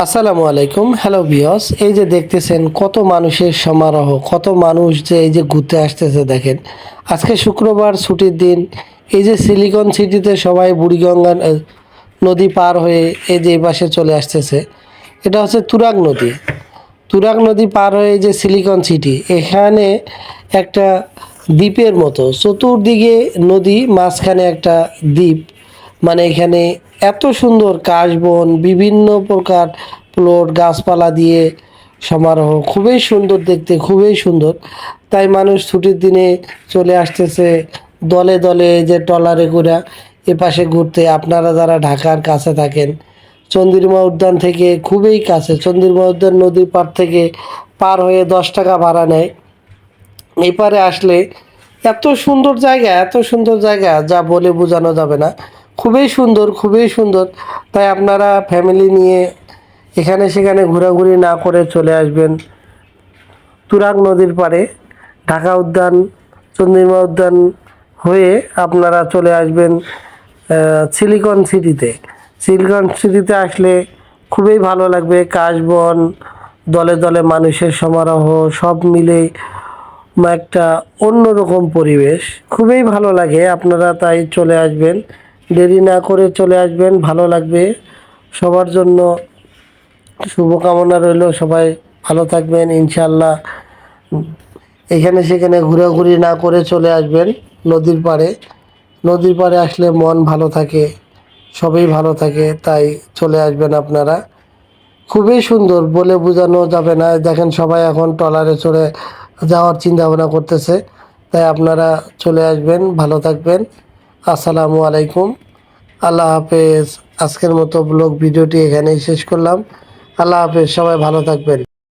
আসসালামু আলাইকুম, hello viewers. এই যে দেখতেছেন কত মানুষের সমারোহ, কত মানুষ যে এই যে ঘুরতে আসতেছে দেখেন। আজকে শুক্রবার ছুটির দিন। এই যে সিলিকন সিটিতে সবাই বুড়িগঙ্গা নদী পার হয়ে এই যে এই পাশে চলে আসতেছে। এটা হচ্ছে তুরাগ নদী। তুরাগ নদী পার হয়ে এই যে সিলিকন সিটি, এখানে একটা দ্বীপের মতো চতুর্দিকে নদী, মাঝখানে একটা দ্বীপ। মানে এখানে এত সুন্দর কাশবন, বিভিন্ন প্রকার প্লট, গাছপালা দিয়ে সমারোহ, খুবই সুন্দর দেখতে, খুবই সুন্দর। তাই মানুষ ছুটির দিনে চলে আসতেছে দলে দলে, যে ট্রলারে করে এ পাশে ঘুরতে। আপনারা যারা ঢাকার কাছে থাকেন, চন্দ্রিমা উদ্যান থেকে খুবই কাছে, চন্দ্রিমা উদ্যান নদীর পার থেকে পার হয়ে 10 টাকা ভাড়া নেয়। এই পারে আসলে এত সুন্দর জায়গা, এত সুন্দর জায়গা যা বলে বোঝানো যাবে না। খুবই সুন্দর, খুবই সুন্দর। তাই আপনারা ফ্যামিলি নিয়ে এখানে সেখানে ঘোরাঘুরি না করে চলে আসবেন তুরাগ নদীর পাড়ে। ঢাকা উদ্যান, চন্দ্রিমা উদ্যান হয়ে আপনারা চলে আসবেন সিলিকন সিটিতে। সিলিকন সিটিতে আসলে খুবই ভালো লাগবে। কাশবন, দলে দলে মানুষের সমারোহ, সব মিলে একটা অন্যরকম পরিবেশ, খুবই ভালো লাগে। আপনারা তাই চলে আসবেন, দেরি না করে চলে আসবেন, ভালো লাগবে। সবার জন্য শুভকামনা রইল, সবাই ভালো থাকবেন ইনশাল্লাহ। এখানে সেখানে ঘোরাঘুরি না করে চলে আসবেন নদীর পাড়ে। নদীর পাড়ে আসলে মন ভালো থাকে, সবই ভালো থাকে। তাই চলে আসবেন আপনারা। খুবই সুন্দর, বলে বোঝানো যাবে না। দেখেন সবাই এখন ট্রলারে চড়ে যাওয়ার চিন্তা ভাবনা করতেছে। তাই আপনারা চলে আসবেন, ভালো থাকবেন। আসসালামু আলাইকুম, আল্লাহ হাফেজ। আজকের মতো ব্লগ ভিডিওটি এখানেই শেষ করলাম। আল্লাহ হাফেজ, সবাই ভালো থাকবেন।